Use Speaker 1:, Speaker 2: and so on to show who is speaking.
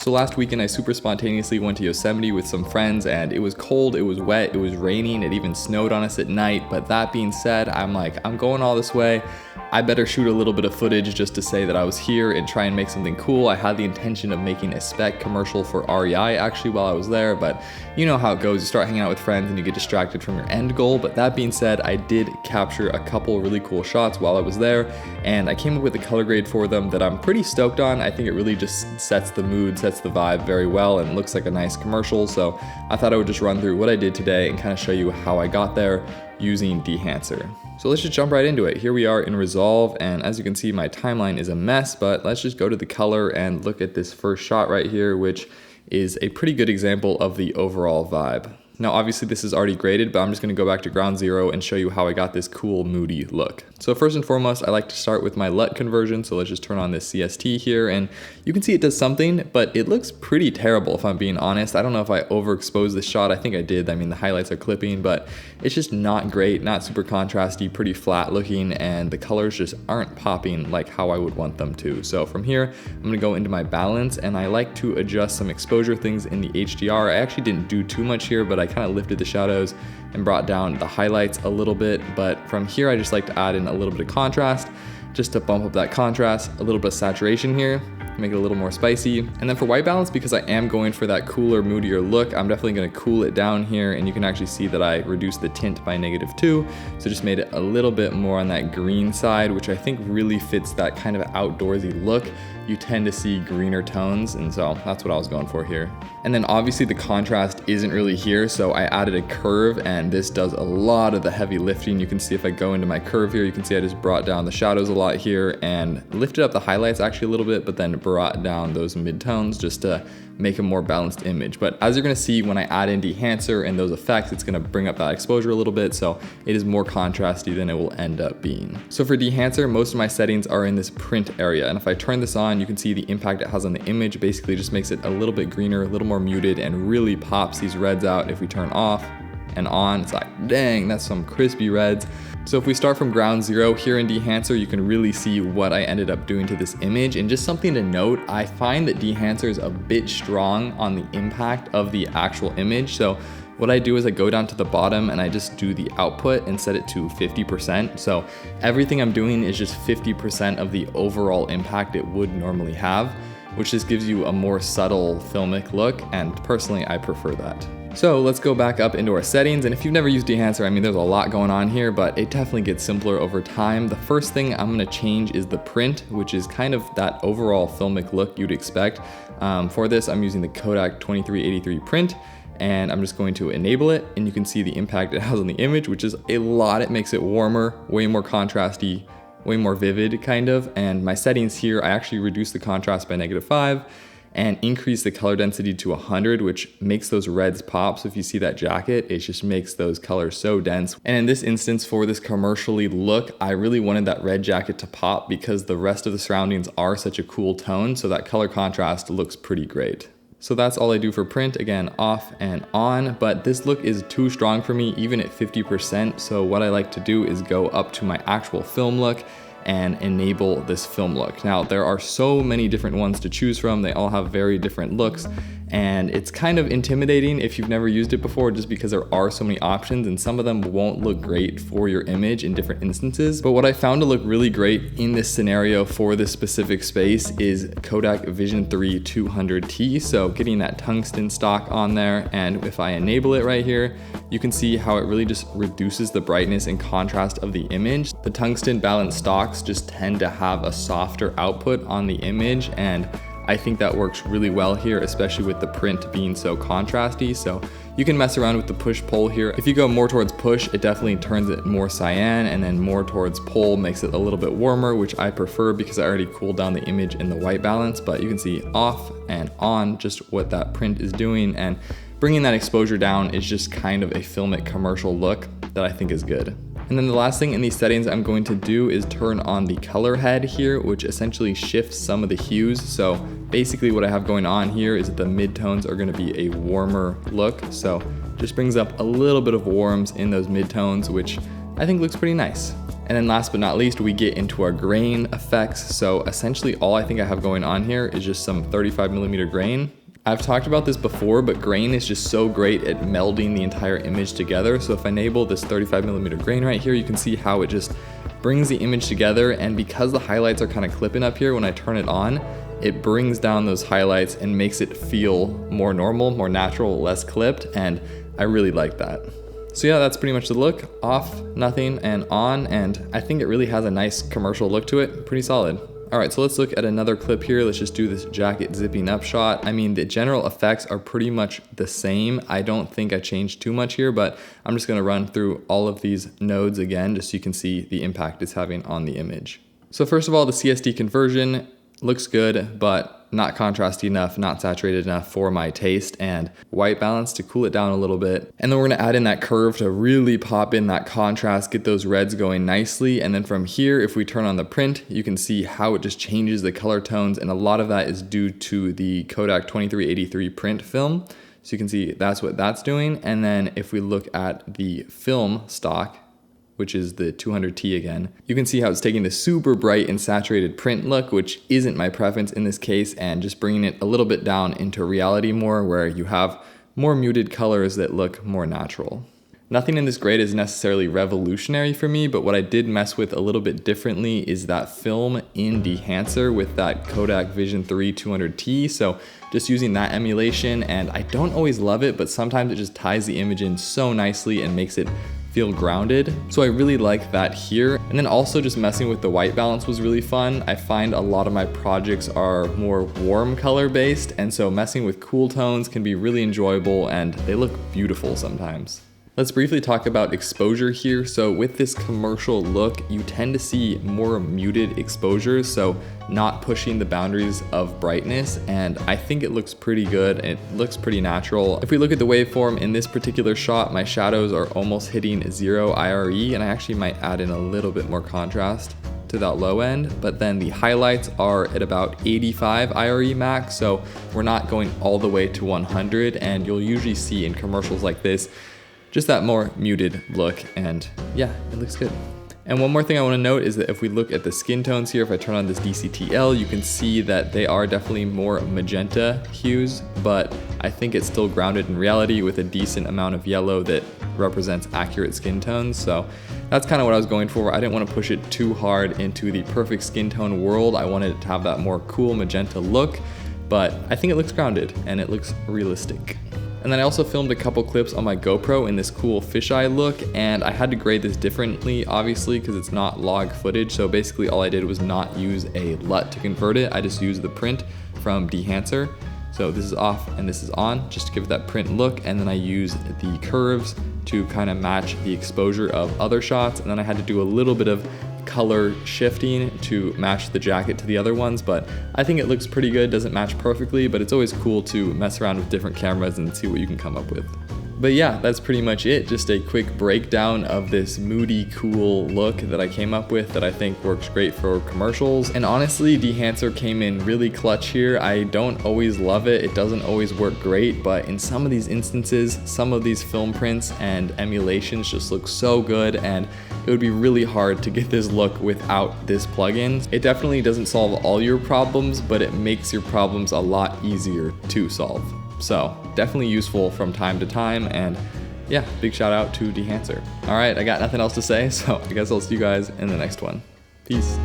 Speaker 1: So last weekend I super spontaneously went to Yosemite with some friends, and it was cold, it was wet, it was raining, it even snowed on us at night. But that being said, I'm like, I'm going all this way. I better shoot a little bit of footage just to say that I was here and try and make something cool. I had the intention of making a spec commercial for REI actually while I was there, but you know how it goes. You start hanging out with friends and you get distracted from your end goal. But that being said, I did capture a couple really cool shots while I was there, and I came up with a color grade for them that I'm pretty stoked on. I think it really just sets the mood, sets the vibe very well, and looks like a nice commercial. So I thought I would just run through what I did today and kind of show you how I got there using Dehancer. So let's just jump right into it. Here we are in Resolve, and as you can see, my timeline is a mess, but let's just go to the color and look at this first shot right here, which is a pretty good example of the overall vibe. Now, obviously this is already graded, but I'm just gonna go back to ground zero and show you how I got this cool moody look. So first and foremost, I like to start with my LUT conversion. So let's just turn on this CST here, and you can see it does something, but it looks pretty terrible if I'm being honest. I don't know if I overexposed this shot. I think I did. I mean, the highlights are clipping, but it's just not great, not super contrasty, pretty flat looking, and the colors just aren't popping like how I would want them to. So from here, I'm gonna go into my balance, and I like to adjust some exposure things in the HDR. I actually didn't do too much here, but I kind of lifted the shadows and brought down the highlights a little bit. But from here, I just like to add in a little bit of contrast just to bump up that contrast, a little bit of saturation here, make it a little more spicy. And then for white balance, because I am going for that cooler, moodier look, I'm definitely gonna cool it down here, and you can actually see that I reduced the tint by -2, so just made it a little bit more on that green side, which I think really fits that kind of outdoorsy look. You tend to see greener tones, and so that's what I was going for here. And then obviously the contrast isn't really here, so I added a curve, and this does a lot of the heavy lifting. You can see if I go into my curve here, you can see I just brought down the shadows a lot here and lifted up the highlights actually a little bit, but then brought down those midtones just to make a more balanced image. But as you're gonna see, when I add in Dehancer and those effects, it's gonna bring up that exposure a little bit, so it is more contrasty than it will end up being. So for Dehancer, most of my settings are in this print area, and if I turn this on, you can see the impact it has on the image. Basically just makes it a little bit greener, a little more muted, and really pops these reds out. If we turn off and on, it's like, dang, that's some crispy reds. So if we start from ground zero here in Dehancer, you can really see what I ended up doing to this image. And just something to note, I find that Dehancer is a bit strong on the impact of the actual image. So what I do is I go down to the bottom and I just do the output and set it to 50%. So everything I'm doing is just 50% of the overall impact it would normally have, which just gives you a more subtle filmic look, and personally I prefer that. So let's go back up into our settings, and if you've never used Dehancer, I mean, there's a lot going on here, but it definitely gets simpler over time. The first thing I'm gonna change is the print, which is kind of that overall filmic look you'd expect. For this, I'm using the Kodak 2383 print, and I'm just going to enable it, and you can see the impact it has on the image, which is a lot. It makes it warmer, way more contrasty, way more vivid kind of. And my settings here, I actually reduced the contrast by -5 and increase the color density to 100, which makes those reds pop. So if you see that jacket, it just makes those colors so dense. And in this instance, for this commercially look, I really wanted that red jacket to pop because the rest of the surroundings are such a cool tone, so that color contrast looks pretty great. So that's all I do for print, again, off and on, but this look is too strong for me even at 50%. So what I like to do is go up to my actual film look and enable this film look. Now, there are so many different ones to choose from. They all have very different looks, and it's kind of intimidating if you've never used it before, just because there are so many options and some of them won't look great for your image in different instances. But what I found to look really great in this scenario for this specific space is Kodak Vision 3 200T. So getting that tungsten stock on there, and if I enable it right here, you can see how it really just reduces the brightness and contrast of the image. The tungsten balanced stocks just tend to have a softer output on the image, and I think that works really well here, especially with the print being so contrasty. So you can mess around with the push-pull here. If you go more towards push, it definitely turns it more cyan, and then more towards pull makes it a little bit warmer, which I prefer because I already cooled down the image in the white balance. But you can see off and on just what that print is doing, and bringing that exposure down is just kind of a filmic commercial look that I think is good. And then the last thing in these settings I'm going to do is turn on the color head here, which essentially shifts some of the hues. So basically what I have going on here is that the midtones are gonna be a warmer look. So just brings up a little bit of warms in those midtones, which I think looks pretty nice. And then last but not least, we get into our grain effects. So essentially all I think I have going on here is just some 35mm grain. I've talked about this before, but grain is just so great at melding the entire image together. So if I enable this 35mm grain right here, you can see how it just brings the image together. And because the highlights are kind of clipping up here, when I turn it on, it brings down those highlights and makes it feel more normal, more natural, less clipped. And I really like that. So yeah, that's pretty much the look. Off, nothing, and on. And I think it really has a nice commercial look to it. Pretty solid. All right, so let's look at another clip here. Let's just do this jacket zipping up shot. I mean, the general effects are pretty much the same. I don't think I changed too much here, but I'm just gonna run through all of these nodes again, just so you can see the impact it's having on the image. So first of all, the CSD conversion looks good, but not contrasty enough, not saturated enough for my taste, and white balance to cool it down a little bit. And then we're gonna add in that curve to really pop in that contrast, get those reds going nicely. And then from here, if we turn on the print, you can see how it just changes the color tones. And a lot of that is due to the Kodak 2383 print film. So you can see that's what that's doing. And then if we look at the film stock, which is the 200T again, you can see how it's taking the super bright and saturated print look, which isn't my preference in this case, and just bringing it a little bit down into reality more, where you have more muted colors that look more natural. Nothing in this grade is necessarily revolutionary for me, but what I did mess with a little bit differently is that film in Dehancer with that Kodak Vision 3 200T. So just using that emulation, and I don't always love it, but sometimes it just ties the image in so nicely and makes it feel grounded. So I really like that here. And then also just messing with the white balance was really fun. I find a lot of my projects are more warm color based, and so messing with cool tones can be really enjoyable, and they look beautiful sometimes. Let's briefly talk about exposure here. So with this commercial look, you tend to see more muted exposures, so not pushing the boundaries of brightness, and I think it looks pretty good. It looks pretty natural. If we look at the waveform in this particular shot, my shadows are almost hitting 0 IRE, and I actually might add in a little bit more contrast to that low end, but then the highlights are at about 85 IRE max, so we're not going all the way to 100, and you'll usually see in commercials like this just that more muted look, and yeah, it looks good. And one more thing I want to note is that if we look at the skin tones here, if I turn on this DCTL, you can see that they are definitely more magenta hues, but I think it's still grounded in reality with a decent amount of yellow that represents accurate skin tones. So that's kind of what I was going for. I didn't want to push it too hard into the perfect skin tone world. I wanted it to have that more cool magenta look, but I think it looks grounded and it looks realistic. And then I also filmed a couple clips on my GoPro in this cool fisheye look, and I had to grade this differently, obviously, because it's not log footage. So basically all I did was not use a LUT to convert it. I just used the print from Dehancer. So this is off and this is on, just to give it that print look. And then I used the curves to kind of match the exposure of other shots. And then I had to do a little bit of color shifting to match the jacket to the other ones, but I think it looks pretty good. Doesn't match perfectly, but it's always cool to mess around with different cameras and see what you can come up with. But yeah, that's pretty much it. Just a quick breakdown of this moody, cool look that I came up with that I think works great for commercials. And honestly, Dehancer came in really clutch here. I don't always love it. It doesn't always work great, but in some of these instances, some of these film prints and emulations just look so good, and it would be really hard to get this look without this plugin. It definitely doesn't solve all your problems, but it makes your problems a lot easier to solve. So definitely useful from time to time, and yeah, big shout out to Dehancer. All right, I got nothing else to say, so I guess I'll see you guys in the next one. Peace.